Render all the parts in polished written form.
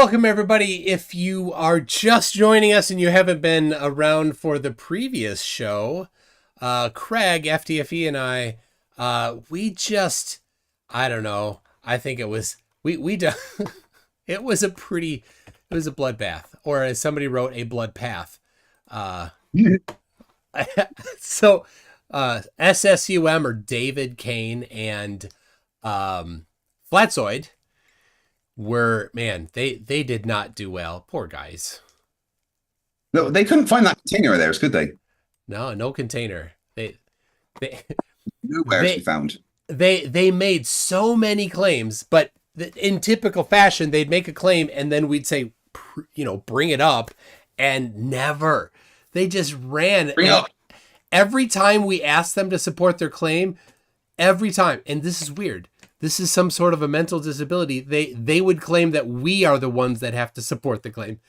Welcome, everybody. If you are just joining us and you haven't been around for the previous show, Craig, FTFE, and I don't know. I think it was, it was a bloodbath, or as somebody wrote, a bloodpath. So, SSUM, or David, Kane, and Flatsoid they did not do well. Poor guys. No, they couldn't find that container there, could they? No container. They Nowhere to be found. They made so many claims, but in typical fashion, they'd make a claim and then we'd say, bring it up, and never. They just ran. Bring it up. Every time we asked them to support their claim, every time, and this is weird. This is some sort of a mental disability. They would claim that we are the ones that have to support the claim.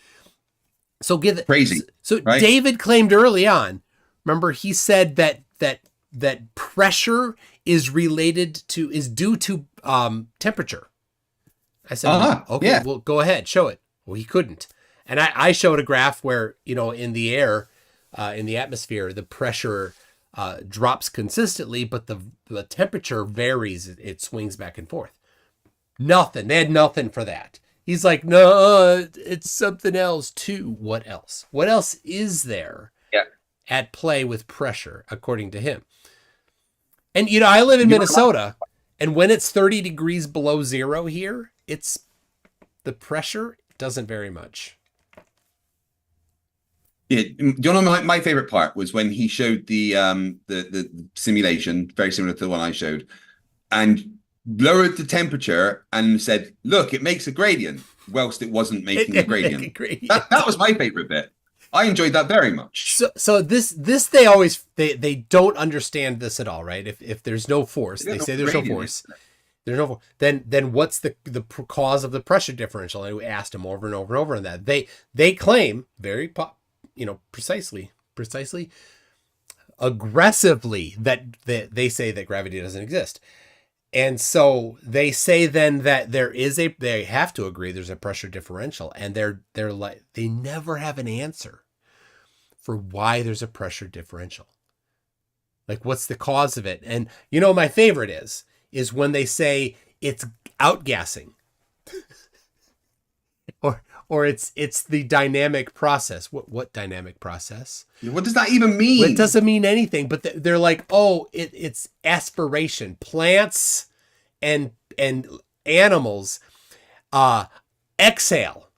So crazy. So right? David claimed early on. Remember, he said that pressure is due to temperature. I said, okay, yeah. Well, go ahead, show it. Well, he couldn't, and I showed a graph where in the air, in the atmosphere, the pressure drops consistently, but the temperature varies. It swings back and forth. Nothing. They had nothing for that. He's like, no, it's something else too. What else? What else is there at play with pressure, according to him? And, I live in Minnesota, and when it's 30 degrees below zero here, the pressure doesn't vary much. Yeah, do you know my favorite part was when he showed the simulation, very similar to the one I showed, and lowered the temperature and said, "Look, it makes a gradient," whilst it wasn't making a gradient. That was my favorite bit. I enjoyed that very much. So this they don't understand this at all, right? If there's no force, they say there's no force. There's no. Then what's the cause of the pressure differential? And we asked them over and over and over on that. They claim very precisely, aggressively that they say that gravity doesn't exist. And so they say then that they have to agree there's a pressure differential, and they're like, they never have an answer for why there's a pressure differential. Like, what's the cause of it? And my favorite is when they say it's outgassing. Or it's the dynamic process. What dynamic process? What does that even mean? Well, it doesn't mean anything, but they're like, it's aspiration. Plants and animals exhale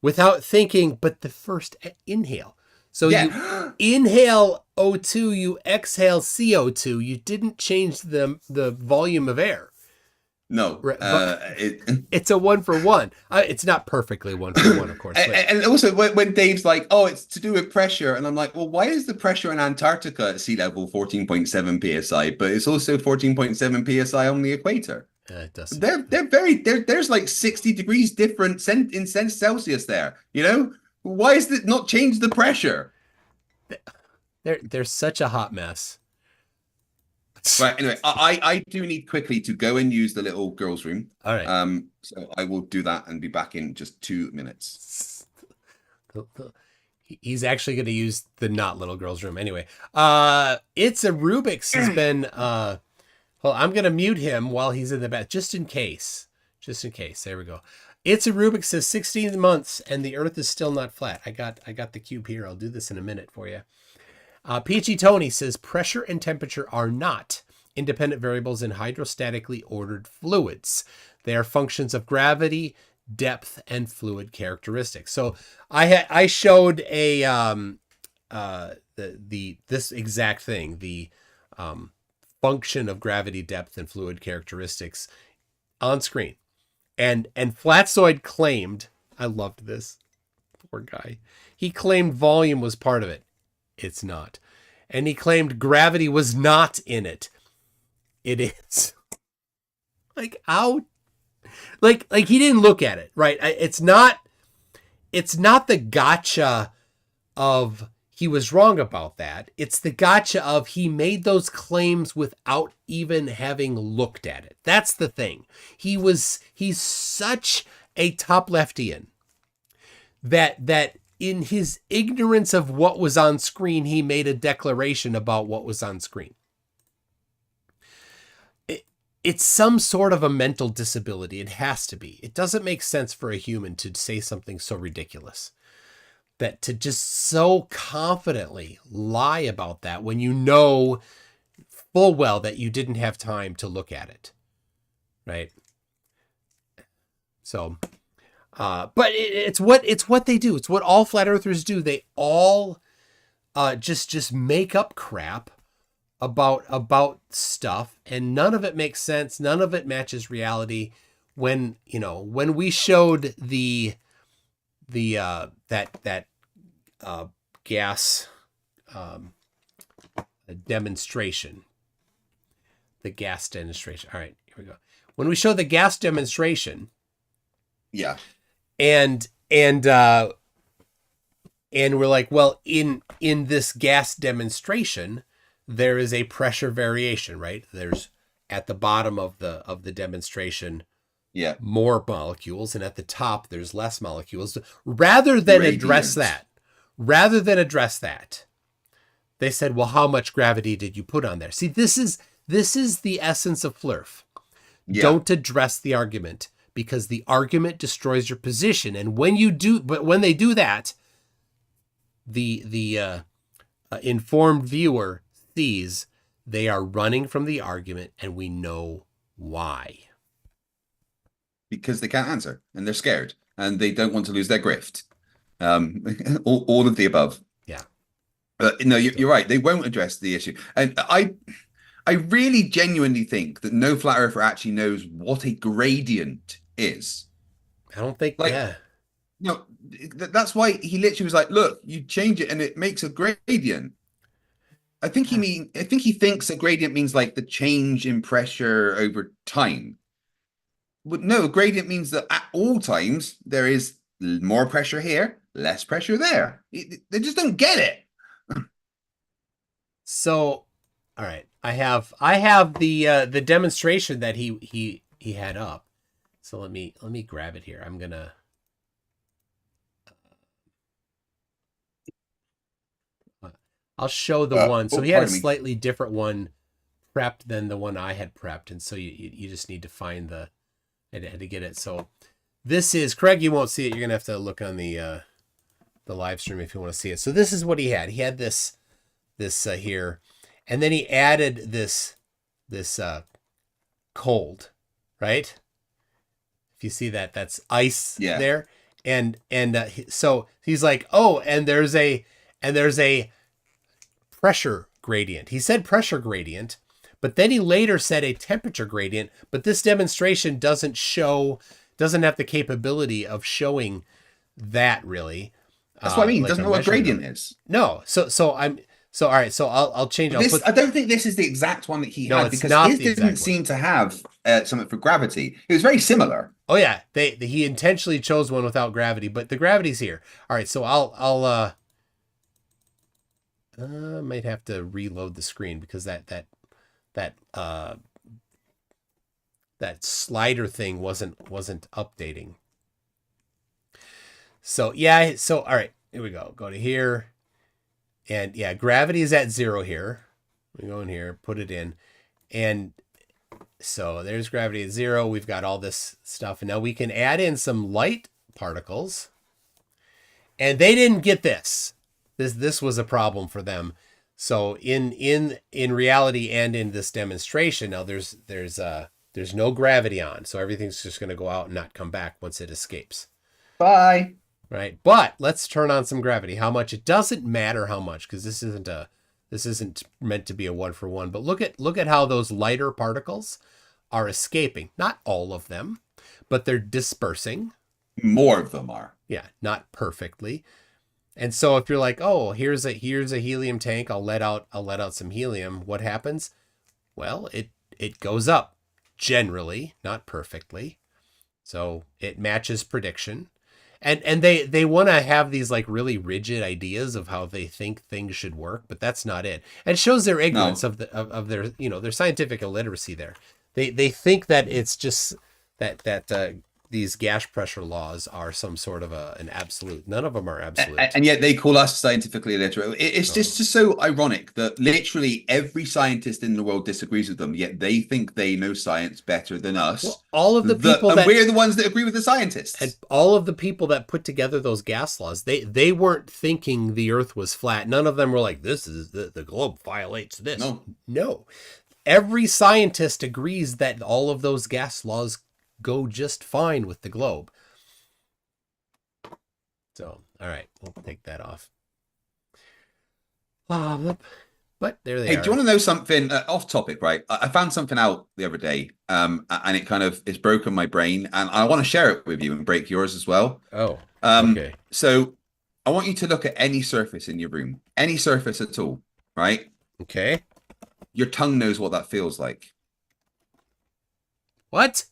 without thinking, but the first inhale. So you inhale O2, you exhale CO2. You didn't change the volume of air. No, it's a 1-for-1. It's not perfectly 1-for-1, of course. And also when Dave's like, "Oh, it's to do with pressure," and I'm like, "Well, why is the pressure in Antarctica at sea level 14.7 psi, but it's also 14.7 psi on the equator?" It doesn't. There's like 60 degrees different in Celsius there. Why is it not change the pressure? They're such a hot mess. Right. Anyway, I do need quickly to go and use the little girls' room. All right. So I will do that and be back in just 2 minutes. He's actually going to use the not little girls' room anyway. It's a Rubik's has been. Well, I'm going to mute him while he's in the bath, just in case. Just in case. There we go. It's a Rubik's says 16 months and the Earth is still not flat. I got the cube here. I'll do this in a minute for you. Peachy Tony says pressure and temperature are not independent variables in hydrostatically ordered fluids. They are functions of gravity, depth, and fluid characteristics. So I showed this exact thing, the function of gravity, depth, and fluid characteristics on screen, and Flatsoid claimed, I loved this, poor guy. He claimed volume was part of it. It's not. And he claimed gravity was not in it. It is. Like, how? Like he didn't look at it, right? It's not the gotcha of he was wrong about that. It's the gotcha of he made those claims without even having looked at it. That's the thing. He's such a top leftian. that in his ignorance of what was on screen, he made a declaration about what was on screen. It's some sort of a mental disability. It has to be. It doesn't make sense for a human to say something so ridiculous. That to just so confidently lie about that when you know full well that you didn't have time to look at it. Right? So, but it's what they do. It's what all flat earthers do. They all just make up crap about stuff, and none of it makes sense. None of it matches reality. When we showed the gas demonstration, the gas demonstration. All right, here we go. When we show the gas demonstration, yeah, and we're like, well, in this gas demonstration, there is a pressure variation, right? There's at the bottom of the demonstration, more molecules, and at the top there's less molecules. Rather than address that, they said, well, how much gravity did you put on there? See, this is the essence of Flurf. Yeah. Don't address the argument, because the argument destroys your position. And when they do that, the informed viewer sees they are running from the argument, and we know why. Because they can't answer, and they're scared, and they don't want to lose their grift. All of the above. Yeah. No, you're right. They won't address the issue. And I really genuinely think that no flat earther actually knows what a gradient is. I don't think, No, that's why he literally was like, look, you change it and it makes a gradient. I think he thinks a gradient means like the change in pressure over time. But no, a gradient means that at all times there is more pressure here, less pressure there. They just don't get it. So, all right, I have the demonstration that he had up. So let me grab it here. I'm gonna. I'll show the one. So he had a slightly different one prepped than the one I had prepped, and so you just need to find I had to get it. So this is Craig. You won't see it. You're gonna have to look on the live stream if you want to see it. So this is what he had. He had this here, and then he added this cold, right? If you see that, that's ice there, and so he's like, oh, and there's a pressure gradient. He said pressure gradient, but then he later said a temperature gradient. But this demonstration doesn't have the capability of showing that really. That's what I mean. Like doesn't know what gradient is. No. So all right. So I'll change. I don't think this is the exact one that he had, because his didn't seem to have something for gravity. It was very similar. Oh yeah, he intentionally chose one without gravity, but the gravity's here. All right. So I'll might have to reload the screen because that slider thing wasn't updating. So yeah, so all right, here we go. Go to here, and yeah, gravity is at 0 here. We go in here, put it in, and so there's gravity at 0. We've got all this stuff, and now we can add in some light particles, and they didn't get this. This was a problem for them. So in reality and in this demonstration, now there's no gravity on, so everything's just going to go out and not come back once it escapes. Bye. Right, but let's turn on some gravity. How much? It doesn't matter how much, because this isn't meant to be a 1-for-1. But look at how those lighter particles are escaping. Not all of them, but they're dispersing. More of them are. Yeah, not perfectly. And so if you're like, oh, here's a helium tank, I'll let out some helium. What happens? Well, it goes up generally, not perfectly. So it matches prediction. And they want to have these like really rigid ideas of how they think things should work, but that's not it. And it shows their ignorance of their scientific illiteracy there. They think that it's just that these gas pressure laws are some sort of an absolute. None of them are absolute. And yet they call us scientifically illiterate. It's just so ironic that literally every scientist in the world disagrees with them, yet they think they know science better than us. Well, all of the people and we're the ones that agree with the scientists. And all of the people that put together those gas laws, they weren't thinking the Earth was flat. None of them were like, this is the globe violates this. No. Every scientist agrees that all of those gas laws go just fine with the globe. So, all right, we'll take that off. But there they are. Hey, do you want to know something off topic, right? I found something out the other day, and it kind of it's broken my brain, and I want to share it with you and break yours as well. Oh, okay. So I want you to look at any surface in your room, any surface at all, right? Okay. Your tongue knows what that feels like. What?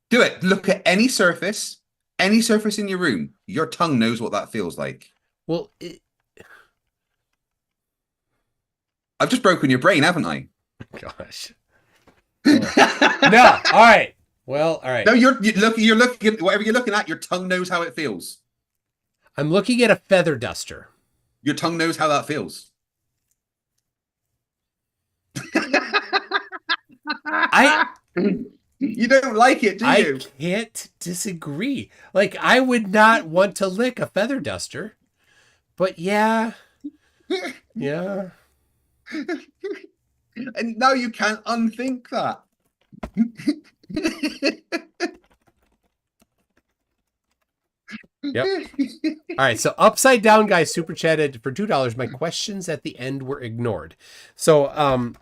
Do it. Look at any surface in your room. Your tongue knows what that feels like. Well, I've just broken your brain, haven't I? Gosh. No. All right. Well, all right. No, you're looking at whatever you're looking at. Your tongue knows how it feels. I'm looking at a feather duster. Your tongue knows how that feels. You don't like it, do you? I can't disagree. Like, I would not want to lick a feather duster, but yeah. And now you can't unthink that. Yep. All right. So Upside Down Guy super chatted for $2. My questions at the end were ignored. So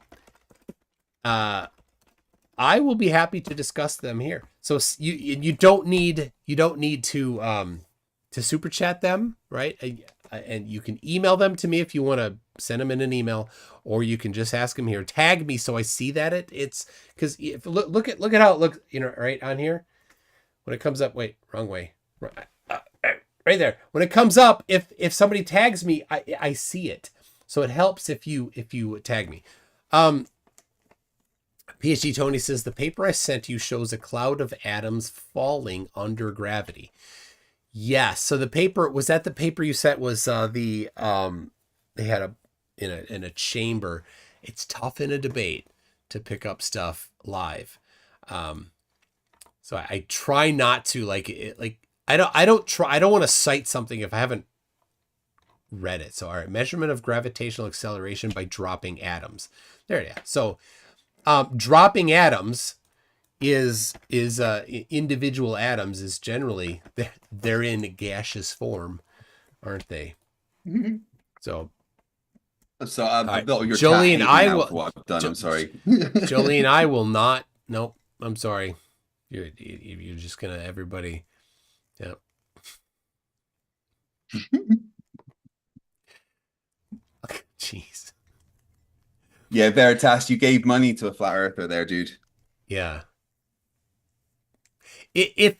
I will be happy to discuss them here. So you don't need to super chat them, right? And you can email them to me if you want to send them in an email, or you can just ask them here. Tag me so I see that it's because if look at how it looks, right on here when it comes up. Wait, wrong way. Right there. When it comes up, if somebody tags me, I see it. So it helps if you tag me. PhD Tony says the paper I sent you shows a cloud of atoms falling under gravity. Yes. So the paper was that the paper you sent was they had in a chamber. It's tough in a debate to pick up stuff live. So I try not to I don't want to cite something if I haven't read it. So all right, measurement of gravitational acceleration by dropping atoms. There it is. So dropping atoms is individual atoms is generally they're in gaseous form, aren't they? Mm-hmm. So right. Jolene, I will. What I've done. I'm sorry. Jolene, I will not. Nope. I'm sorry. You're just gonna everybody. Yeah. Jeez. Yeah, Veritas, you gave money to a flat earther there, dude. Yeah. If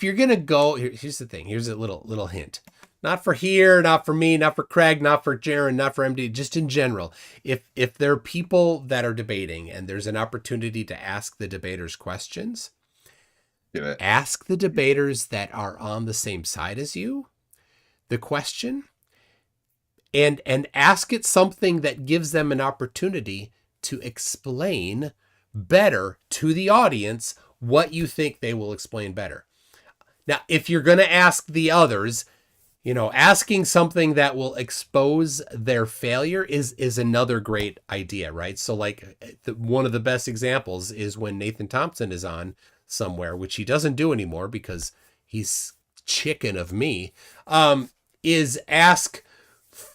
you're gonna go, here's the thing. Here's a little hint. Not for here, not for me, not for Craig, not for Jaron, not for MD, just in general. If there are people that are debating and there's an opportunity to ask the debaters questions, ask the debaters that are on the same side as you the question, and ask it something that gives them an opportunity to explain better to the audience what you think they will explain better. Now, if you're going to ask the others, asking something that will expose their failure is another great idea, right? So one of the best examples is when Nathan Thompson is on somewhere, which he doesn't do anymore because he's chicken of me, is ask,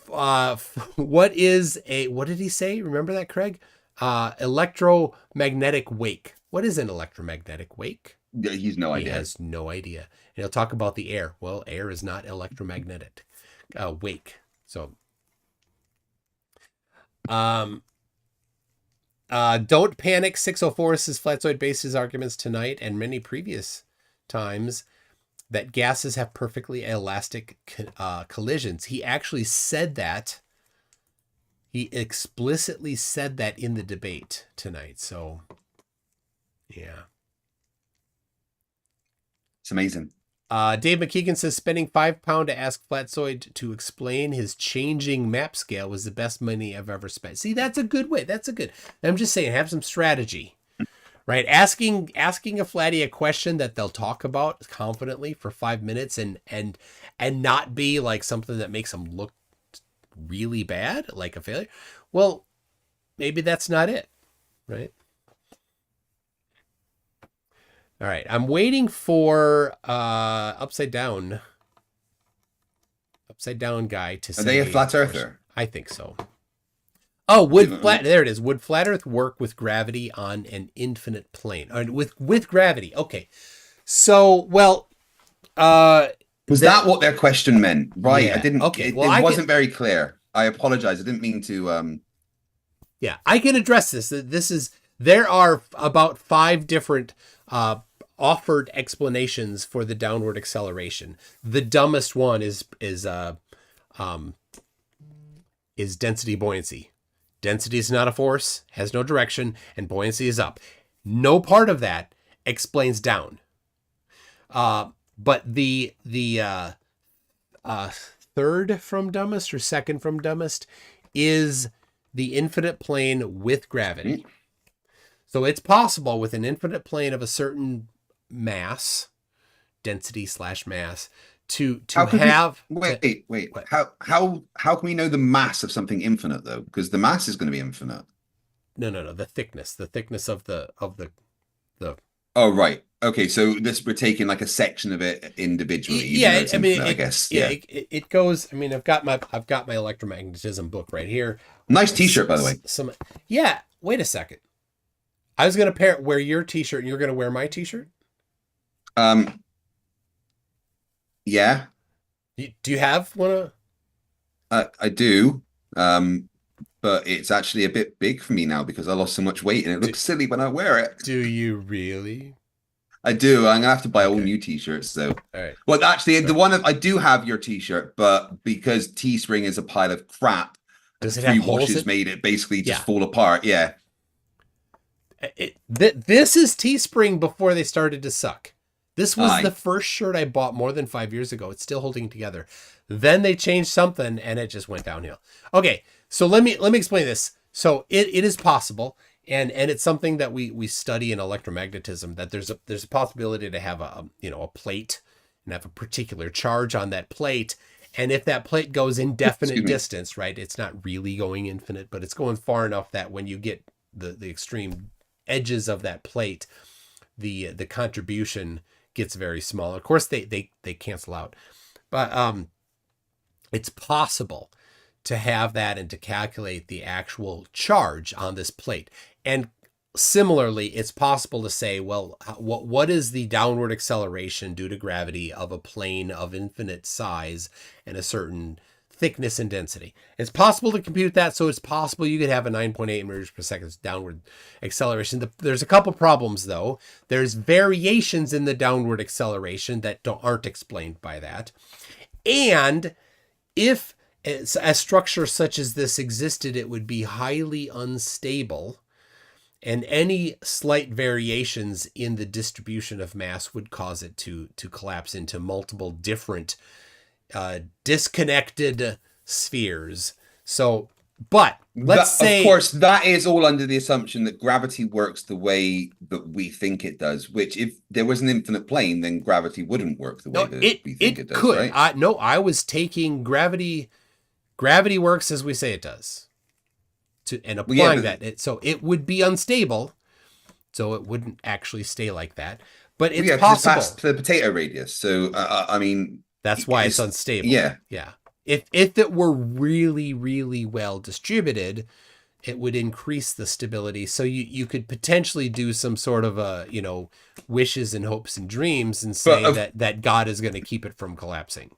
what did he say? Remember that, Craig? Electromagnetic wake. What is an electromagnetic wake? He's no idea. He has no idea. And he'll talk about the air. Well, air is not electromagnetic. Wake. So, don't panic. 604 says Flatzoid based his arguments tonight and many previous times that gases have perfectly elastic collisions. He actually said that. He explicitly said that in the debate tonight. So, yeah. It's amazing. Dave McKeegan says spending £5 to ask Flatzoid to explain his changing map scale was the best money I've ever spent. See, that's a good way. I'm just saying, have some strategy, right? Asking a Flatty a question that they'll talk about confidently for 5 minutes and not be like something that makes them look really bad, like a failure. Well, maybe that's not it, right? All right, I'm waiting for Upside Down guy to say. Are they a flat earther? I think so. Oh, there it is. Would flat Earth work with gravity on an infinite plane? With gravity. Okay. So, well, was that what their question meant? Right. Yeah, I didn't. Okay. It wasn't very clear. I apologize. I didn't mean to. Yeah, I can address this. There are about 5 different offered explanations for the downward acceleration. The dumbest one is density buoyancy. Density is not a force, has no direction, and buoyancy is up. No part of that explains down. But the third from dumbest or second from dumbest is the infinite plane with gravity. So it's possible with an infinite plane of a certain mass, density / mass, to have. Wait. How can we know the mass of something infinite though? Because the mass is going to be infinite. No. The thickness of the. Oh right. Okay. So we're taking like a section of it individually. Yeah. I mean, I guess. Yeah. It goes. I mean, I've got my electromagnetism book right here. Nice T-shirt, by the way. Yeah. Wait a second. I was going to wear your T-shirt and you're going to wear my T-shirt? Yeah. Do you have one? I do. But it's actually a bit big for me now because I lost so much weight and it looks silly when I wear it. Do you really? I do. I'm going to have to buy all new T-shirts though. All right. Well, actually, the one I do have your T-shirt, but because Teespring is a pile of crap, does it have washes made it basically just fall apart. Yeah. This is Teespring before they started to suck. This was the first shirt I bought more than 5 years ago. It's still holding together. Then they changed something and it just went downhill. Okay, so let me explain this. So it is possible, and it's something that we study in electromagnetism, that there's a possibility to have a plate and have a particular charge on that plate. And if that plate goes indefinite distance, right, it's not really going infinite, but it's going far enough that when you get the extreme edges of that plate, the contribution gets very small. Of course, they cancel out, but it's possible to have that and to calculate the actual charge on this plate. And similarly, it's possible to say, well, what is the downward acceleration due to gravity of a plane of infinite size and a certain thickness and density? It's possible to compute that, so it's possible you could have a 9.8 meters per second downward acceleration. There's a couple problems, though. There's variations in the downward acceleration that aren't explained by that. And if a structure such as this existed, it would be highly unstable, and any slight variations in the distribution of mass would cause it to collapse into multiple different disconnected spheres. So, but let's say, of course, that is all under the assumption that gravity works the way that we think it does, which if there was an infinite plane, then gravity wouldn't work the way that we think it does, could. Right? I was taking gravity works as we say it does, and applying that. So it would be unstable, so it wouldn't actually stay like that. But it's possible. It's past the potato radius. So, I mean... That's why it's unstable. Yeah. Yeah. If it were really, really well distributed, it would increase the stability. So you could potentially do some sort of wishes and hopes and dreams and say that God is going to keep it from collapsing.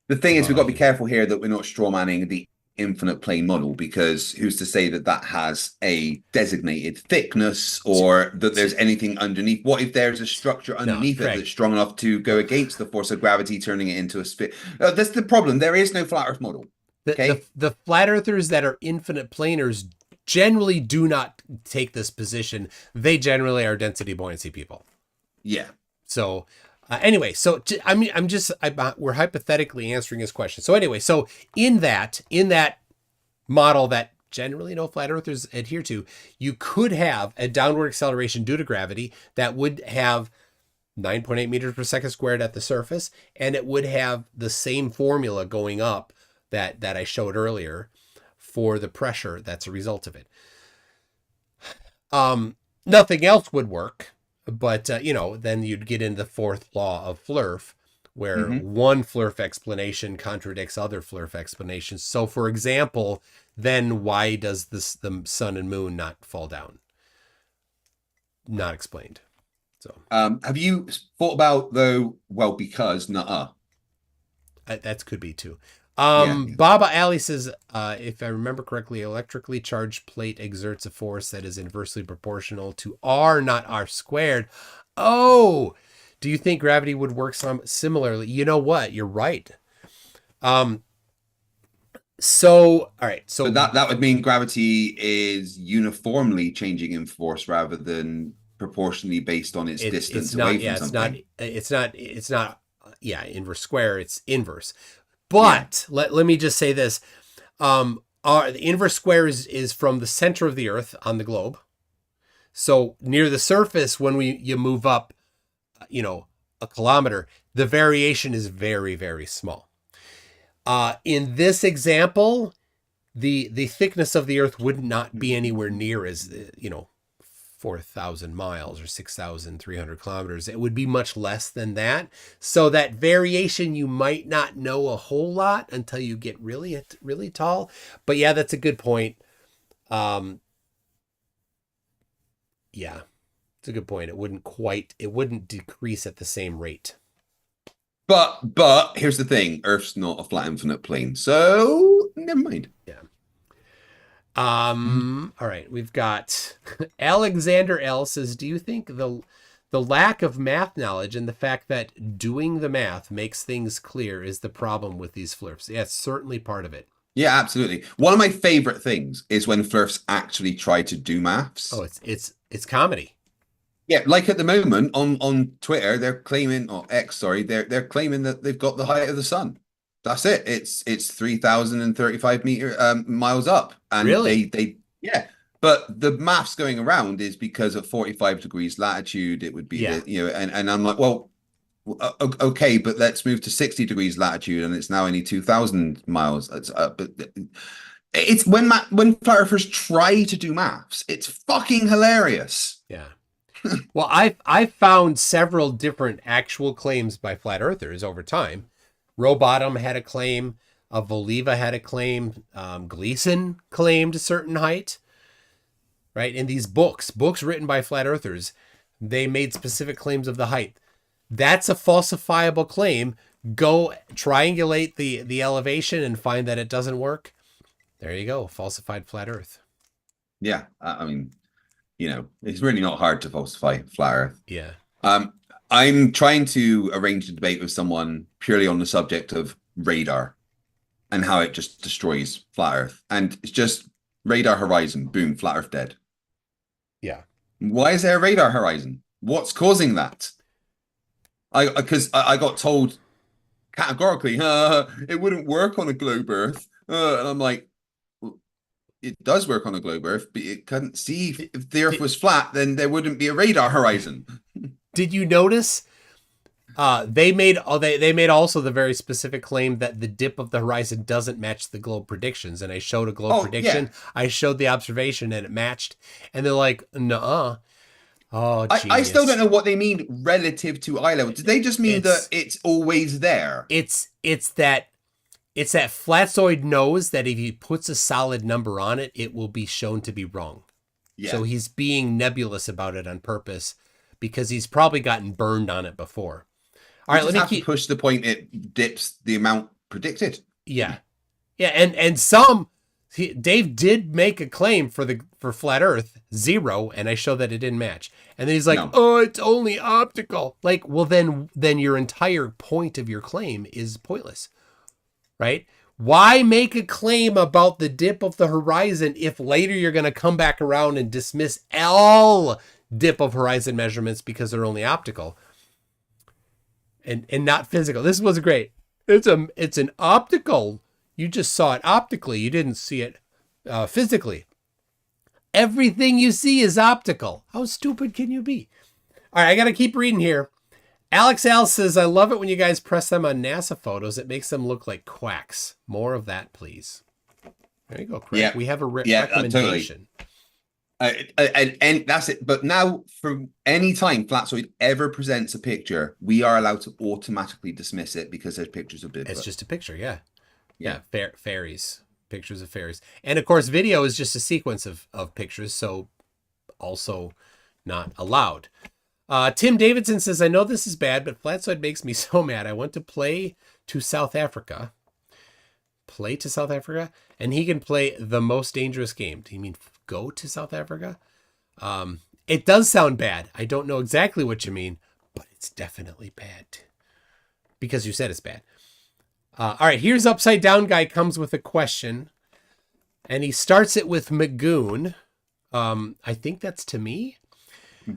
The thing is, we've got to be careful here that we're not strawmanning the infinite plane model, because who's to say that has a designated thickness or that there's anything underneath? What if there's a structure underneath it that's strong enough to go against the force of gravity, turning it into a sphere? That's the problem. There is no flat Earth model. The flat earthers that are infinite planers generally do not take this position. They generally are density buoyancy people. Yeah. So Anyway, so we're hypothetically answering his question. So anyway, so in that model that generally no flat earthers adhere to, you could have a downward acceleration due to gravity that would have 9.8 meters per second squared at the surface, and it would have the same formula going up that I showed earlier for the pressure that's a result of it. Nothing else would work, but then you'd get into the fourth law of Flurf, where one Flurf explanation contradicts other Flurf explanations. So, for example, then why does the sun and moon not fall down? Not explained. So, have you thought about though? Well, because that could be too. Yeah. Baba Ali says, if I remember correctly, electrically charged plate exerts a force that is inversely proportional to R, not R squared. Oh, do you think gravity would work similarly? You know what? You're right. So, all right. So that would mean gravity is uniformly changing in force rather than proportionally based on its distance away from something. It's not. Yeah, inverse square. It's inverse. But let me just say this. The inverse square is from the center of the Earth on the globe. So near the surface, when you move up, a kilometer, the variation is very, very small. In this example, the thickness of the Earth would not be anywhere near as, 4,000 miles or 6,300 kilometers. It would be much less than that. So that variation, you might not know a whole lot until you get really, really tall. But yeah, that's a good point. Yeah, it's a good point. It wouldn't decrease at the same rate. But here's the thing. Earth's not a flat infinite plane. So never mind. Yeah. All right, we've got Alexander L says, do you think the lack of math knowledge and the fact that doing the math makes things clear is the problem with these Flurfs? Yeah, it's certainly part of it. Yeah, absolutely. One of my favorite things is when Flurfs actually try to do maths. Oh, it's comedy. Yeah, like at the moment on Twitter, they're claiming, or X, sorry, they're claiming that they've got the height of the sun. That's it. It's 3,035 miles up, and really? they But the maths going around is because at 45 degrees latitude, it would be and I'm like, well, okay, but let's move to 60 degrees latitude, and it's now only 2,000 miles. It's when flat earthers try to do maths, it's fucking hilarious. Yeah. Well, I've found several different actual claims by flat earthers over time. Rowbottom had a claim. Voliva had a claim. Gleason claimed a certain height. Right? In these books written by flat earthers, they made specific claims of the height. That's a falsifiable claim. Go triangulate the elevation and find that it doesn't work. There you go. Falsified flat earth. Yeah. I mean, it's really not hard to falsify flat earth. Yeah. I'm trying to arrange a debate with someone purely on the subject of radar and how it just destroys flat earth. And it's just radar horizon, boom, flat earth dead. Yeah. Why is there a radar horizon? What's causing that? Because I got told categorically, it wouldn't work on a globe earth. And I'm like, well, it does work on a globe earth, but it couldn't see if the earth was flat, then there wouldn't be a radar horizon. Did you notice they made also the very specific claim that the dip of the horizon doesn't match the globe predictions? And I showed a globe prediction. Yeah. I showed the observation and it matched. And they're like, nuh-uh. Oh, genius. I still don't know what they mean relative to eye level. Did they just mean that it's always there? It's that Flatzoid knows that if he puts a solid number on it, it will be shown to be wrong. Yeah. So he's being nebulous about it on purpose, because he's probably gotten burned on it before. All right, let me push the point it dips the amount predicted. Yeah. Yeah, and Dave did make a claim for flat earth 0, and I showed that it didn't match. And then he's like, "Oh, it's only optical." Like, well then your entire point of your claim is pointless. Right? Why make a claim about the dip of the horizon if later you're going to come back around and dismiss all dip of horizon measurements because they're only optical? and not physical. This was great. It's an optical. You just saw it optically. You didn't see it physically. Everything you see is optical. How stupid can you be? All right, I got to keep reading here. Alex L says, I love it when you guys press them on NASA photos. It makes them look like quacks. More of that, please. There you go, Craig. Yeah. We have a recommendation. Totally. And that's it. But now, from any time Flatsoid ever presents a picture, we are allowed to automatically dismiss it because there's pictures of Bigfoot. It's just a picture, yeah. Fairies. Pictures of fairies. And of course, video is just a sequence of pictures, so also not allowed. Tim Davidson says, I know this is bad, but Flatsoid makes me so mad. I want to play to South Africa. And he can play the most dangerous game. Do you mean go to South Africa? It does sound bad. I don't know exactly what you mean, but it's definitely bad. Because you said it's bad. All right, here's Upside Down Guy comes with a question. And he starts it with Magoon. I think that's to me.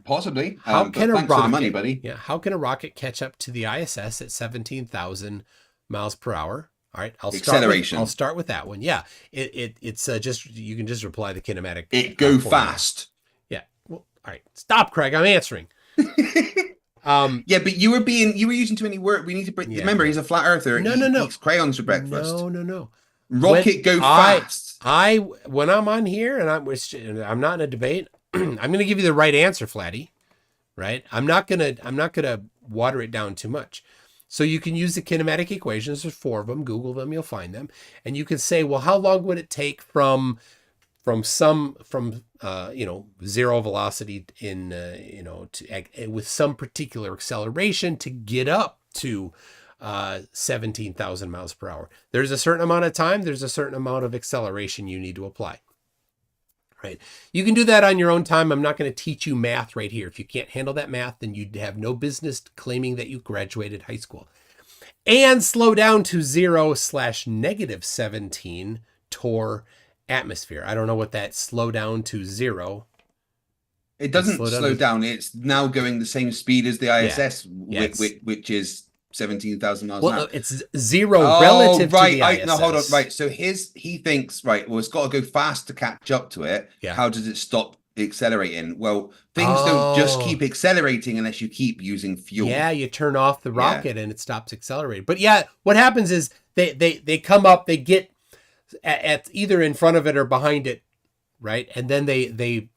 Possibly. How can a rocket, for the money, buddy. Yeah, how can a rocket catch up to the ISS at 17,000 miles per hour? All right, I'll start with that one. Yeah, it's just, you can just reply the kinematic. It go fast. Yeah. Well, all right. Stop, Craig. I'm answering. Yeah, but you were using too many words. We need to remember he's a flat earther. No. He eats crayons for breakfast. No. Rocket go fast. When I'm on here and I'm not in a debate, I'm going to give you the right answer, Flatty. Right? I'm not gonna water it down too much. So you can use the kinematic equations. There's 4 of them. Google them. You'll find them. And you can say, well, how long would it take from zero velocity with some particular acceleration to get up to 17,000 miles per hour. There's a certain amount of time. There's a certain amount of acceleration you need to apply. Right. You can do that on your own time. I'm not going to teach you math right here. If you can't handle that math, then you'd have no business claiming that you graduated high school. And slow down to 0/-17 torr atmosphere. I don't know what that slow down to 0. It doesn't slow down. It's now going the same speed as the ISS, which is 17,000 miles an hour. It's 0 relative to the ISS. No, hold on. Right. So he thinks, right, well, it's got to go fast to catch up to it. Yeah. How does it stop accelerating? Well, things don't just keep accelerating unless you keep using fuel. Yeah, you turn off the rocket and it stops accelerating. But yeah, what happens is they come up, they get at either in front of it or behind it, right? And then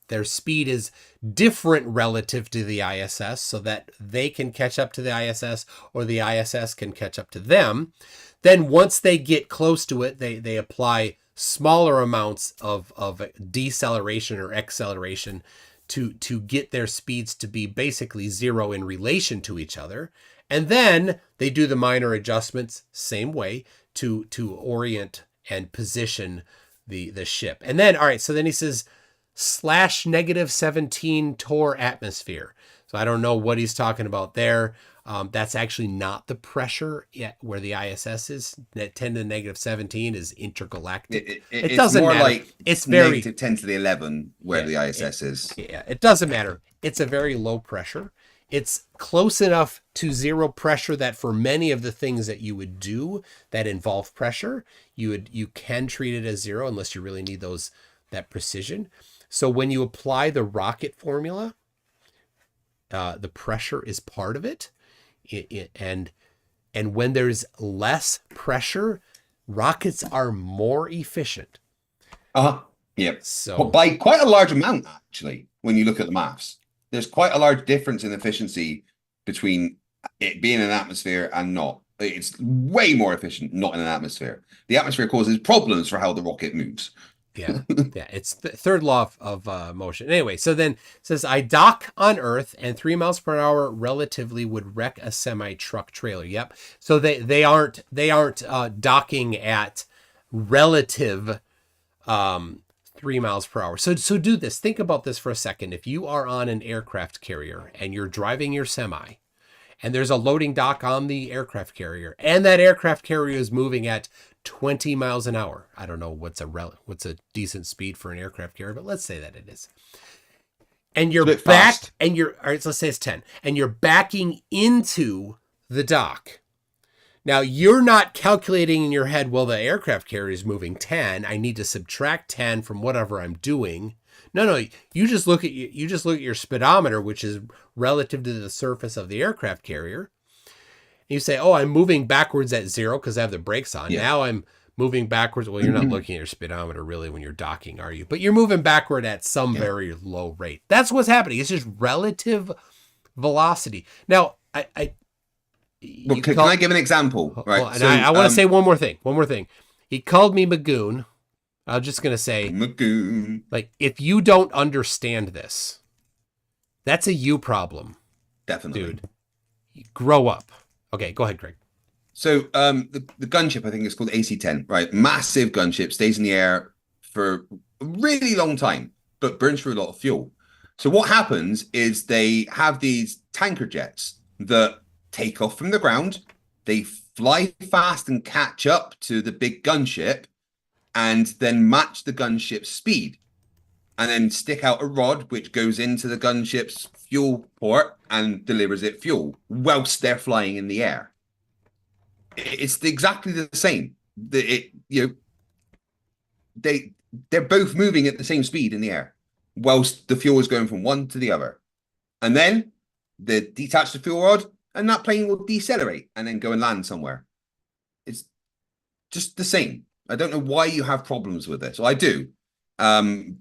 their speed is different relative to the ISS so that they can catch up to the ISS or the ISS can catch up to them. Then once they get close to it, they apply smaller amounts of deceleration or acceleration to get their speeds to be basically 0 in relation to each other. And then they do the minor adjustments, same way, to orient and position the ship. And then, all right, so then he says /-17 torr atmosphere. So I don't know what he's talking about there. That's actually not the pressure yet where the ISS is. That 10 to the -17 is intergalactic. It doesn't more matter. Like it's very -10 to the 11 where the ISS is. Yeah, it doesn't matter. It's a very low pressure. It's close enough to 0 pressure that for many of the things that you would do that involve pressure, you can treat it as 0 unless you really need that precision. So when you apply the rocket formula, the pressure is part of it. And when there's less pressure, rockets are more efficient. Yeah. So by quite a large amount, actually, when you look at the maths. There's quite a large difference in efficiency between it being in an atmosphere and not. It's way more efficient not in an atmosphere. The atmosphere causes problems for how the rocket moves. Yeah. It's the third law of motion. Anyway, so then it says, I dock on Earth and 3 miles per hour relatively would wreck a semi-truck trailer. Yep. So they aren't docking at relative 3 miles per hour. So do this. Think about this for a second. If you are on an aircraft carrier and you're driving your semi and there's a loading dock on the aircraft carrier and that aircraft carrier is moving at 20 miles an hour. I don't know what's a decent speed for an aircraft carrier, but let's say that it is. And you're all right, let's say it's 10 and you're backing into the dock. Now, you're not calculating in your head, well, the aircraft carrier is moving 10. I need to subtract 10 from whatever I'm doing. No, you just look at your speedometer, which is relative to the surface of the aircraft carrier. You say, oh, I'm moving backwards at 0 because I have the brakes on. Yeah. Now I'm moving backwards. Well, you're not looking at your speedometer really when you're docking, are you? But you're moving backward at some very low rate. That's what's happening. It's just relative velocity. Now, can I give an example? Right. And so, I want to say one more thing. He called me Magoon. I'm just going to say, Magoon. Like, if you don't understand this, that's a you problem. Definitely. Dude, grow up. Okay, go ahead, Craig. So the gunship, I think it's called AC-10, right? Massive gunship, stays in the air for a really long time, but burns through a lot of fuel. So what happens is they have these tanker jets that take off from the ground. They fly fast and catch up to the big gunship and then match the gunship's speed. And then stick out a rod which goes into the gunship's fuel port and delivers it fuel whilst they're flying in the air. It's exactly the same. They're both moving at the same speed in the air whilst the fuel is going from one to the other. And then they detach the fuel rod and that plane will decelerate and then go and land somewhere. It's just the same. I don't know why you have problems with this. Well, I do.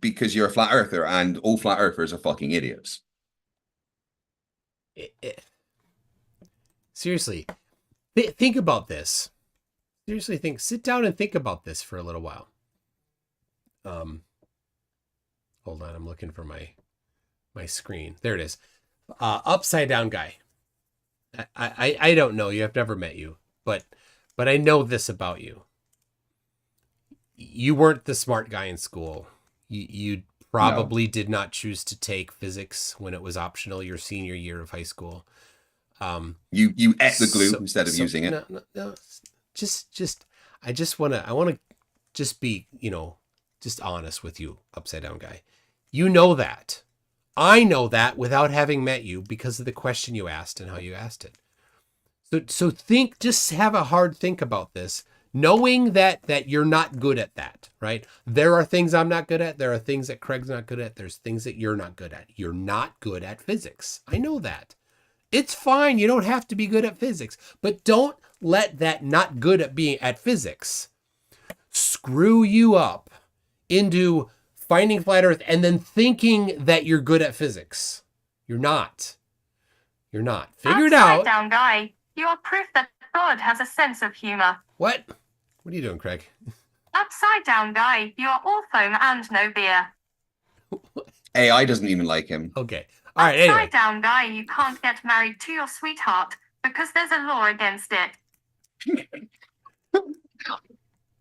Because you're a flat earther and all flat earthers are fucking idiots. Seriously, think about this. Sit down and think about this for a little while. Hold on, I'm looking for my screen. There it is. Upside down guy. I don't know you. I've never met you, but I know this about you. You weren't the smart guy in school. You probably did not choose to take physics when it was optional your senior year of high school. You ate the glue instead of using it. No. I want to just be, just honest with you, upside down guy. You know that. I know that without having met you because of the question you asked and how you asked it. So just have a hard think about this. Knowing that you're not good at that, right? There are things I'm not good at. There are things that Craig's not good at. There's things that you're not good at. You're not good at physics. I know that. It's fine. You don't have to be good at physics, but don't let that not good at being at physics screw you up into finding flat earth and then thinking that you're good at physics. You're not. Figure it out. Upside down guy, you are proof that God has a sense of humor. What are you doing, Craig? Upside down guy, you are all foam and no beer. AI doesn't even like him. Okay. All right. Upside anyway. down guy, you can't get married to your sweetheart because there's a law against it.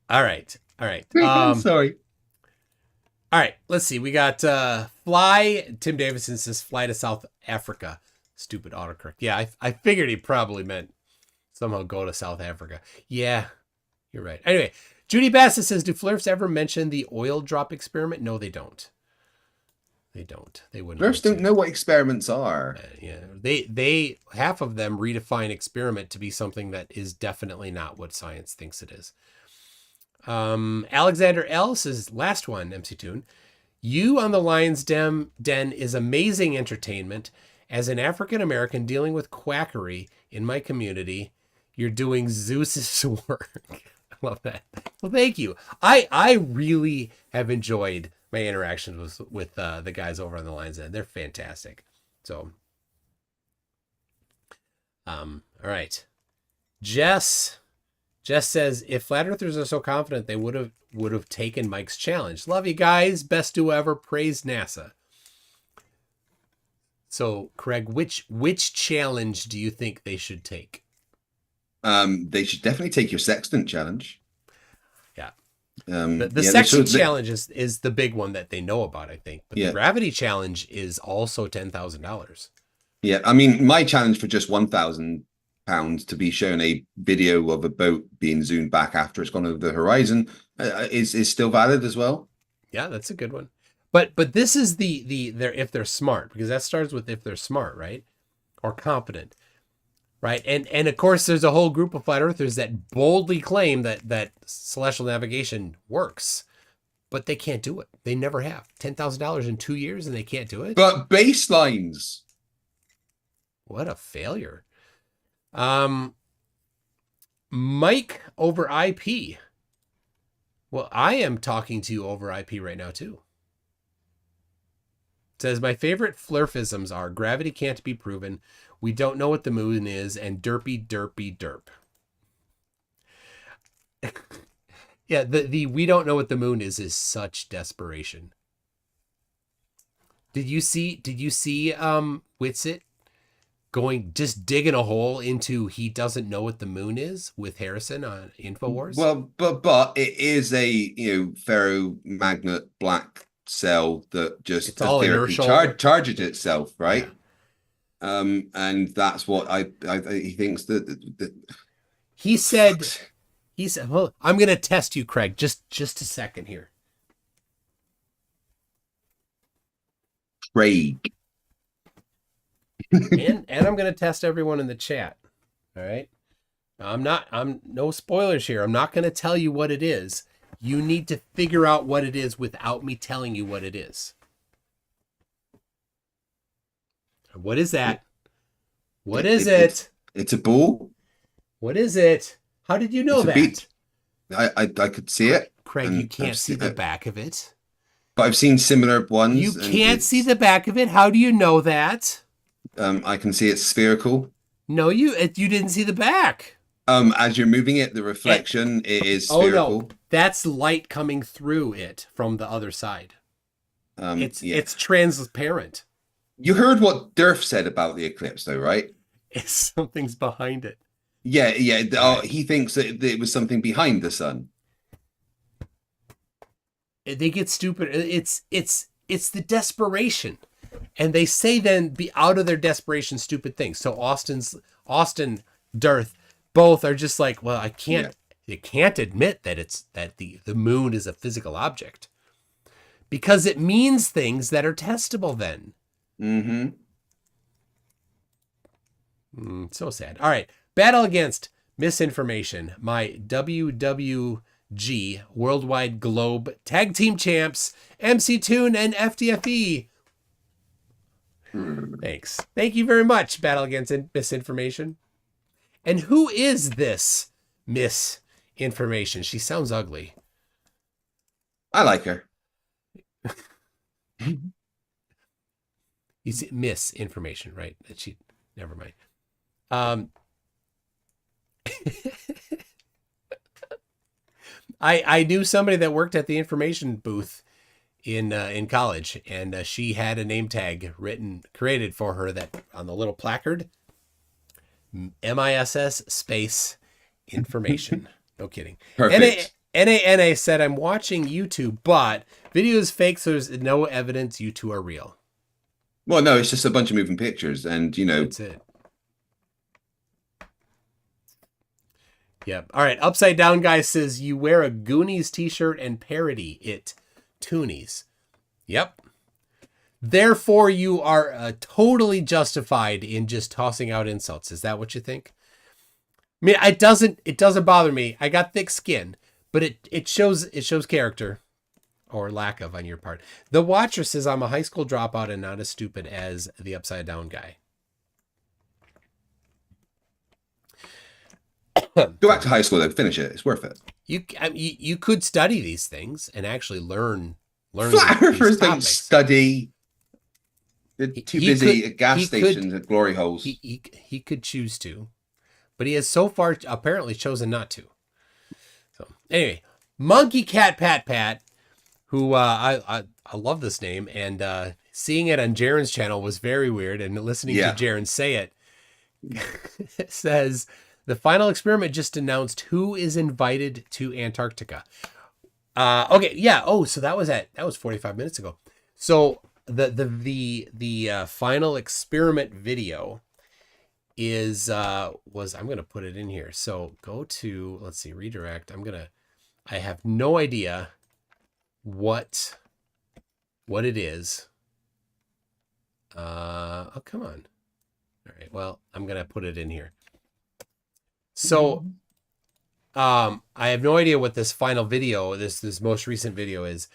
All right. I'm sorry. All right. Let's see. We got fly. Tim Davison says fly to South Africa. Stupid autocorrect. Yeah, I figured he probably meant somehow go to South Africa. Yeah, you're right. Anyway, Judy Bassett says, do Flirfs ever mention the oil drop experiment? No, they don't. They wouldn't. Flirfs don't know what experiments are. Yeah, they half of them redefine experiment to be something that is definitely not what science thinks it is. Alexander L says, last one, MC Toon. You on the Lion's Den is amazing entertainment. As an African American dealing with quackery in my community, you're doing Zeus's work. I love that. Well, thank you. I really have enjoyed my interactions with the guys over on the Lion's Den. They're fantastic. So, all right. Jess says, if flat earthers are so confident, they would have taken Mike's challenge. Love you guys. Best do ever. Praise NASA. So, Craig, which challenge do you think they should take? They should definitely take your sextant challenge. Yeah. The sextant challenge is the big one that they know about, I think. But the gravity challenge is also $10,000. Yeah, I mean, my challenge for just £1,000 to be shown a video of a boat being zoomed back after it's gone over the horizon is still valid as well. Yeah, that's a good one. But this is the if they're smart, because that starts with if they're smart, right? Or competent. Right. And of course, there's a whole group of flat earthers that boldly claim that celestial navigation works, but they can't do it. They never have. $10,000 in 2 years and they can't do it. But baselines. What a failure. Mike over IP. Well, I am talking to you over IP right now too. It says my favorite flurfisms are gravity can't be proven, we don't know what the moon is, and derpy derpy derp. Yeah, the we don't know what the moon is such desperation. Did you see Witsit just digging a hole into he doesn't know what the moon is with Harrison on InfoWars? Well, but it is a ferromagnet black cell that just it's all inertial. charges itself, right? Yeah. And that's what he thinks that he said. Well, I'm gonna test you, Craig. Just a second here. Craig. and I'm gonna test everyone in the chat. All right. I'm no spoilers here. I'm not gonna tell you what it is. You need to figure out what it is without me telling you what it is. What is that? What is it? It's a ball. What is it? How did you know that? I could see it. Craig, you can't see the back of it. But I've seen similar ones. You can't see the back of it? How do you know that? I can see it's spherical. No, you didn't see the back. As you're moving it, the reflection is spherical. Oh no, that's light coming through it from the other side. It's transparent. You heard what Durf said about the eclipse, though, right? Something's behind it. Yeah. He thinks that it was something behind the sun. They get stupid. It's the desperation, and they say then be out of their desperation stupid things. So Austin, Durf, both are just like, well, I can't. Yeah. You can't admit that the moon is a physical object because it means things that are testable then. Mm-hmm. So sad. All right. Battle against misinformation. My WWG Worldwide Globe Tag Team Champs, MC Toon and FTFE. Thanks. Thank you very much, Battle Against Misinformation. And who is this misinformation? She sounds ugly. I like her. You see, misinformation, right? Never mind. I knew somebody that worked at the information booth in college, and she had a name tag created for her that on the little placard, MISS space information. No kidding. Perfect. NANA said, I'm watching YouTube, but video is fake, so there's no evidence you two are real. Well, no, it's just a bunch of moving pictures, and that's it. Yep. All right. Upside Down Guy says you wear a Goonies t-shirt and parody it. Toonies. Yep. Therefore, you are totally justified in just tossing out insults. Is that what you think? I mean, it doesn't bother me. I got thick skin, but it shows character or lack of on your part. The Watcher says I'm a high school dropout and not as stupid as the Upside Down Guy. Go back to high school, though. Finish it. It's worth it. You could study these things and actually learn. Flat Earthers don't study. They're too busy at gas stations at glory holes. He could choose to, but he has so far apparently chosen not to. So anyway, Monkey Cat Pat Pat, who I love this name, and seeing it on Jaren's channel was very weird, and listening to Jaren say it says. The final experiment just announced who is invited to Antarctica. Okay, yeah. Oh, so that was 45 minutes ago. So the final experiment video is was I'm gonna put it in here. So go to redirect. I have no idea what it is. Oh, come on. All right. Well, I'm gonna put it in here. So, I have no idea what this final video, this most recent video is,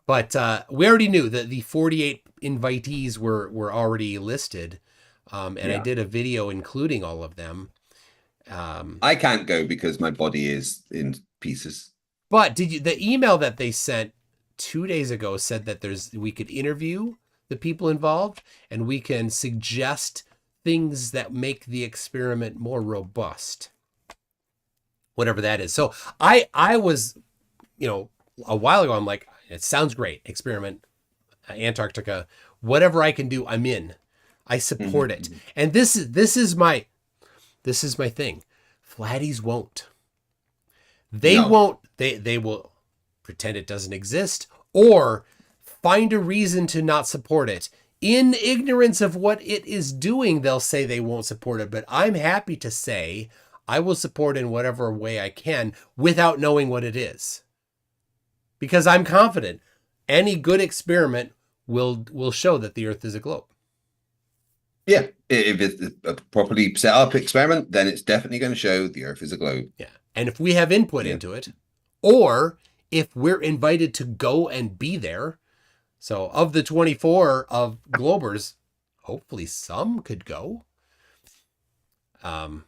but we already knew that the 48 invitees were already listed, and I did a video including all of them. I can't go because my body is in pieces. But the email that they sent 2 days ago said that we could interview the people involved and we can suggest things that make the experiment more robust. Whatever that is. So I was, a while ago, I'm like, it sounds great. Experiment, Antarctica, whatever I can do, I'm in. I support it. And this is my thing. Flatties won't. They won't. They will pretend it doesn't exist or find a reason to not support it. In ignorance of what it is doing, they'll say they won't support it. But I'm happy to say I will support in whatever way I can without knowing what it is. Because I'm confident any good experiment will show that the Earth is a globe. Yeah, if it's a properly set up experiment, then it's definitely going to show the Earth is a globe. Yeah, and if we have input into it, or if we're invited to go and be there, so of the 24 of Globers, hopefully some could go. I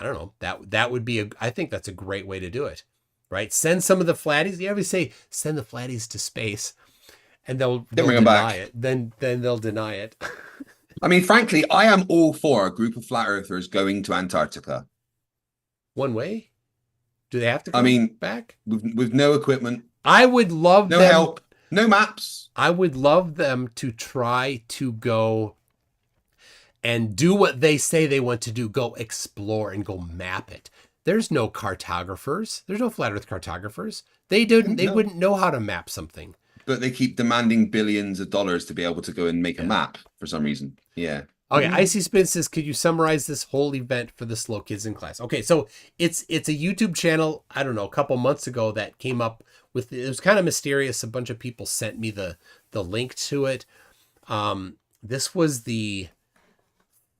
don't know. That would be I think that's a great way to do it, right? Send some of the flatties. You always say send the flatties to space, and they'll bring them deny back. it. Then they'll deny it. I mean, frankly, I am all for a group of flat earthers going to Antarctica. One way? Do they have to come back? With no equipment. I would love no help, no maps. I would love them to try to go and do what they say they want to do. Go explore and go map it. There's no cartographers. There's no flat earth cartographers. They wouldn't know how to map something. But they keep demanding billions of dollars to be able to go and make a map for some reason. Yeah. Okay, Icy Spin says, could you summarize this whole event for the slow kids in class? Okay, so it's a YouTube channel, I don't know, a couple months ago that came up with, it was kind of mysterious. A bunch of people sent me the link to it. This was the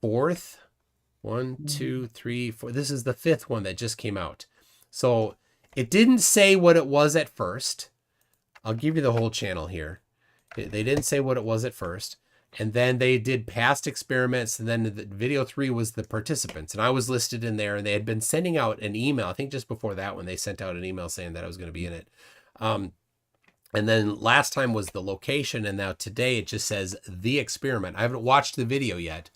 fourth, 1, 2, 3, 4. This is the fifth one that just came out. So it didn't say what it was at first. I'll give you the whole channel here. They didn't say what it was at first. And then they did past experiments. And then the video 3 was the participants. And I was listed in there. And they had been sending out an email. I think just before that one, they sent out an email saying that I was going to be in it. And then last time was the location. And now today it just says the experiment. I haven't watched the video yet.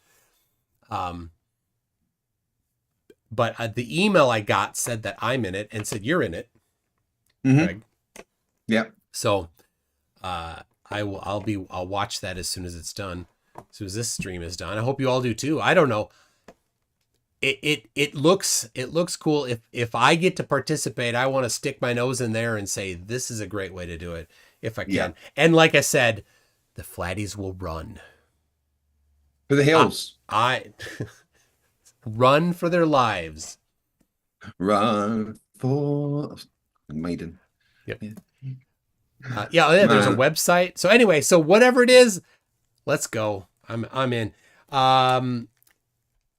But the email I got said that I'm in it and said you're in it. Greg. Yeah. So I'll watch that as soon as it's done. As soon as this stream is done. I hope you all do too. I don't know. It looks cool. If I get to participate, I want to stick my nose in there and say this is a great way to do it if I can. Yeah. And like I said, the flatties will run for the hills. I run for their lives. Run for Maiden. Yep. There's a website. So anyway, so whatever it is, let's go. I'm in.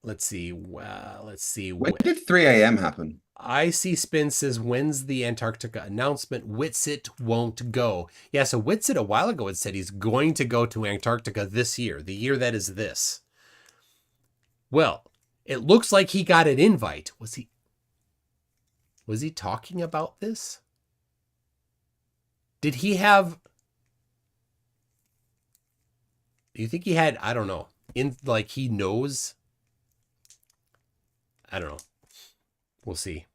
Let's see. When did 3 a.m. happen? IC Spin says, when's the Antarctica announcement? Whitsitt won't go. Yeah, so Whitsitt a while ago had said he's going to go to Antarctica this year, the year that is this. Well, it looks like he got an invite. Was he talking about this? Did he have... Do you think he had, I don't know, he knows? I don't know. We'll see.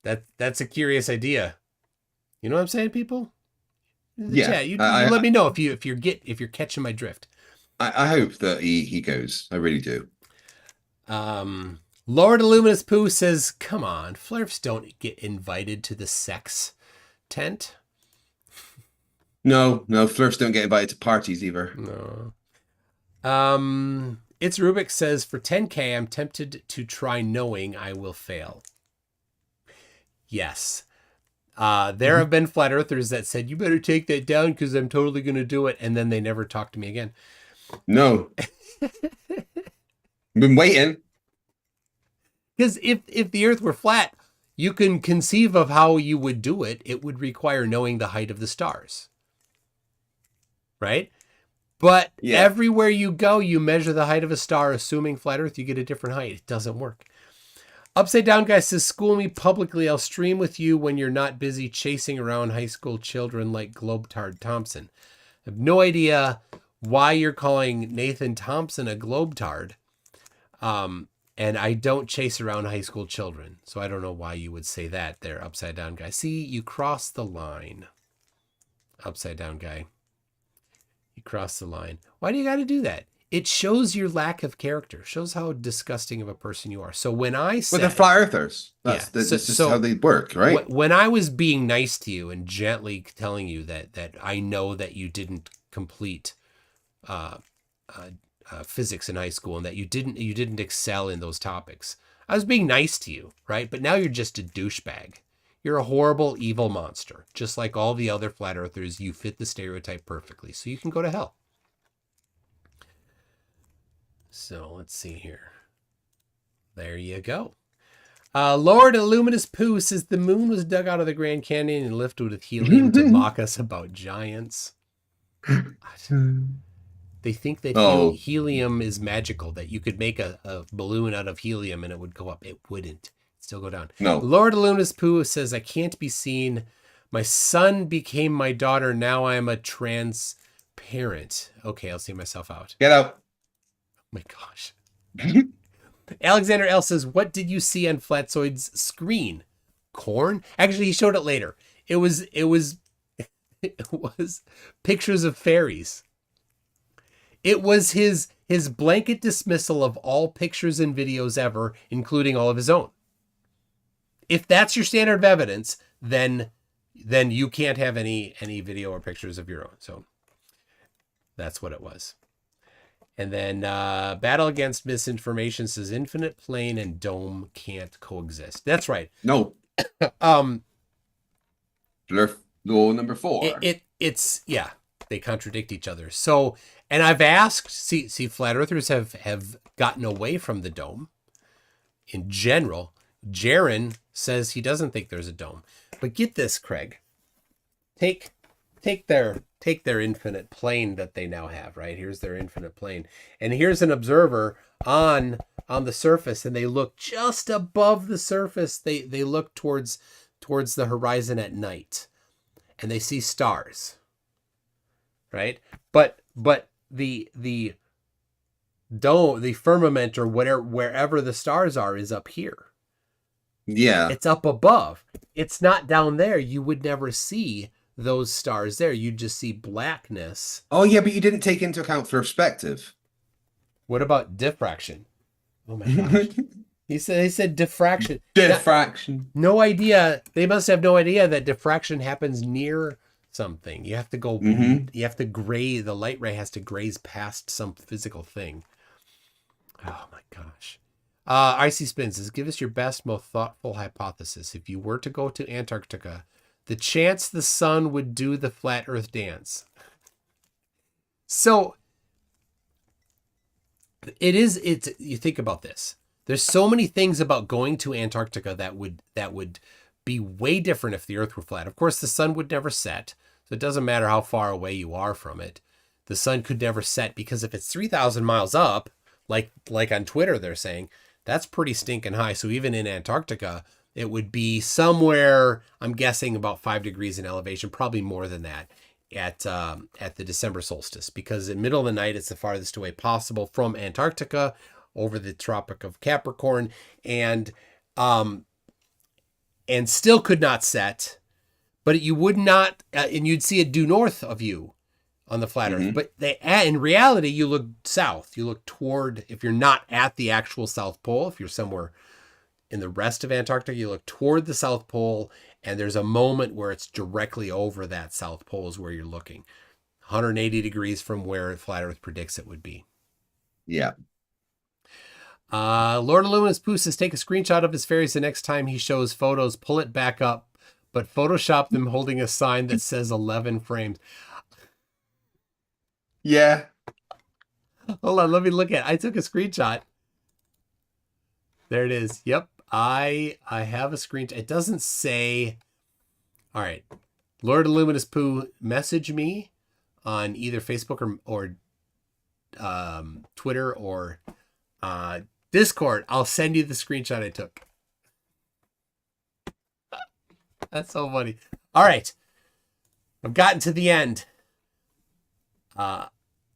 That's a curious idea. You know what I'm saying, people? Yeah. You let me know if you're catching my drift. I hope that he goes. I really do. Lord Illuminous Pooh says, come on, Flurfs don't get invited to the sex tent. No, Flurfs don't get invited to parties either. No. It's Rubik says, for 10K, I'm tempted to try knowing I will fail. Yes. There have been flat earthers that said, you better take that down because I'm totally going to do it. And then they never talk to me again. No. Been waiting. Because if the Earth were flat, you can conceive of how you would do it. It would require knowing the height of the stars. Right? But everywhere you go, you measure the height of a star, assuming flat Earth, you get a different height. It doesn't work. Upside Down Guy says, school me publicly. I'll stream with you when you're not busy chasing around high school children like Globetard Thompson. I have no idea why you're calling Nathan Thompson a Globetard. And I don't chase around high school children. So I don't know why you would say that there, Upside Down Guy. See, you crossed the line. Upside Down Guy. You crossed the line. Why do you got to do that? It shows your lack of character. Shows how disgusting of a person you are. So when I said... But they're flat earthers. That's just how they work, right? When I was being nice to you and gently telling you that I know that you didn't complete physics in high school and that you didn't excel in those topics, I was being nice to you, right? But now you're just a douchebag. You're a horrible, evil monster. Just like all the other flat earthers, you fit the stereotype perfectly. So you can go to hell. So let's see here. There you go. Lord Illuminous Pooh says the moon was dug out of the Grand Canyon and lifted with helium to mock us about giants. They think that helium is magical, that you could make a balloon out of helium and it would go up. It wouldn't. It'd still go down. No. Lord Illuminous Pooh says, I can't be seen. My son became my daughter. Now I am a transparent. Okay, I'll see myself out. Get out. Oh my gosh. Alexander L says, what did you see on Flatzoid's screen? Corn? Actually, he showed it later. It was pictures of fairies. It was his blanket dismissal of all pictures and videos ever, including all of his own. If that's your standard of evidence, then you can't have any video or pictures of your own. So that's what it was. And then Battle Against Misinformation says infinite plane and dome can't coexist. That's right. No. Law number 4. It's they contradict each other. So, and I've asked, see, flat earthers have gotten away from the dome in general. Jaron says he doesn't think there's a dome. But get this, Craig. Take their infinite plane that they now have, right? Here's their infinite plane. And here's an observer on the surface, and they look just above the surface. They look towards the horizon at night, and they see stars. Right? But the dome, the firmament, or wherever the stars are, is up here. Yeah. It's up above. It's not down there. You would never see those stars there. You'd just see blackness. Oh yeah, but you didn't take into account perspective. What about diffraction? Oh my gosh. He said diffraction. Diffraction. No idea. They must have no idea that diffraction happens near something. You have to go, you have to graze, the light ray has to graze past some physical thing. Oh my gosh. Icy Spin says, give us your best, most thoughtful hypothesis. If you were to go to Antarctica, the chance the sun would do the flat earth dance. So you think about this. There's so many things about going to Antarctica that would be way different if the earth were flat. Of course, the sun would never set. So it doesn't matter how far away you are from it. The sun could never set because if it's 3,000 miles up, like on Twitter, they're saying, that's pretty stinking high. So even in Antarctica, it would be somewhere, I'm guessing about 5 degrees in elevation, probably more than that at the December solstice, because in the middle of the night, it's the farthest away possible from Antarctica over the Tropic of Capricorn, and still could not set, but you would not, and you'd see it due north of you on the flat earth. But in reality, you look south. You look toward, if you're not at the actual South Pole, if you're somewhere in the rest of Antarctica, you look toward the South Pole, and there's a moment where it's directly over that South Pole is where you're looking. 180 degrees from where Flat Earth predicts it would be. Yeah. Lord Illuminous Poo says, take a screenshot of his fairies the next time he shows photos, pull it back up, but Photoshop them holding a sign that says 11 frames. Yeah. Hold on, let me look at it. I took a screenshot. There it is. Yep. I have a screen. It doesn't say. All right. Lord of Luminous Poo, message me on either Facebook or Twitter or Discord. I'll send you the screenshot I took. That's so funny. All right. I've gotten to the end.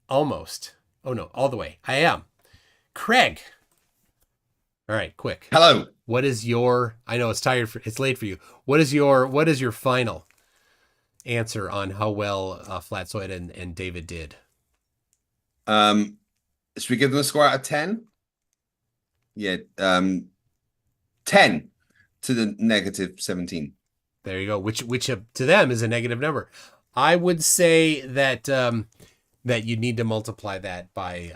Almost. Oh no, all the way. I am. Craig. All right, quick. Hello. What is your, I know it's late for you. What is your final answer on how well Flatsoid and David did? Should we give them a score out of 10? Yeah. 10 to the negative 17. There you go. Which to them is a negative number. I would say that that you need to multiply that by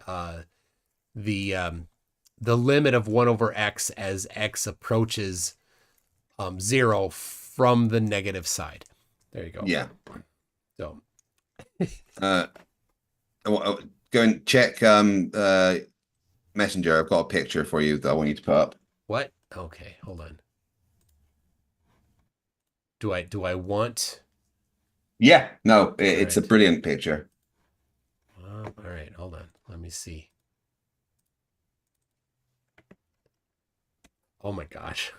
the limit of 1 over x as x approaches 0 from the negative side. There you go. Yeah. So go and check Messenger. I've got a picture for you that I want you to put up. What? Okay, hold on. Do I want? Yeah. No, it's a brilliant picture. All right, hold on. Let me see. Oh my gosh.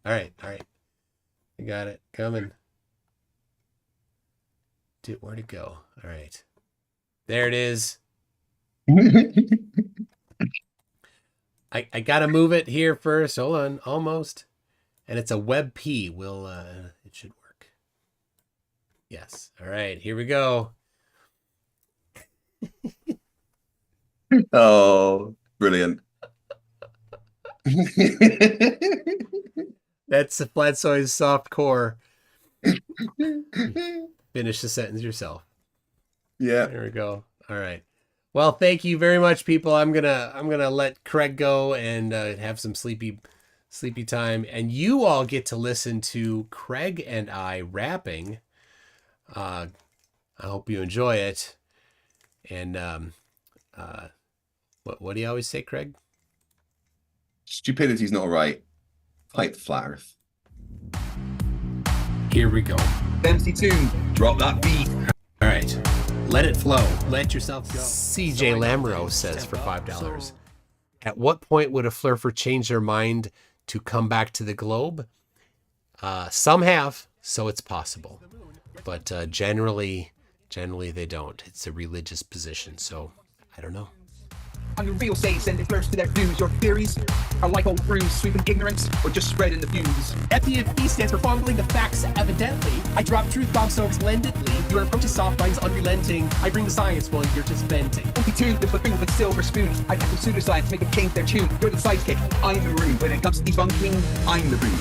All right. I got it. Coming. Dude, where'd it go? All right. There it is. I gotta move it here first. Hold on. Almost. And it's a WebP. It should work. Yes. All right. Here we go. Oh, brilliant. That's the Flatsoid's soft core. Finish the sentence yourself. Yeah. There we go. All right. Well, thank you very much, people. I'm gonna let Craig go and have some sleepy time, and you all get to listen to Craig and I rapping. I hope you enjoy it. And what do you always say, Craig? Stupidity's not right. Fight the flat earth. Here we go. MC Toon, drop that beat. All right. Let it flow. Let yourself go. CJ Lamro says for $5. At what point would a flurfer change their mind to come back to the globe? Some have, so it's possible. But generally they don't. It's a religious position, so I don't know. On the real stage, sending flirts to their views. Your theories are like old brews, sweeping ignorance or just spreading the views. FDFE stands for fumbling the facts, evidently. I drop truth bombs so splendidly. Your approach is soft, mine's unrelenting. I bring the science while you're just venting. Don't be tuned with the booth with silver spoon. I tackle pseudoscience, make them change their tune. You're the sidekick, I'm the room. When it comes to debunking, I'm the room.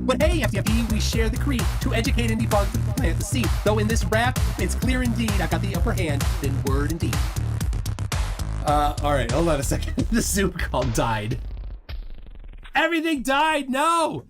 But hey, FDFE, we share the creed to educate and debunk the plant the seed. Though in this rap, it's clear indeed I got the upper hand than word indeed. All right, hold on a second. The Zoom call died. Everything died. No.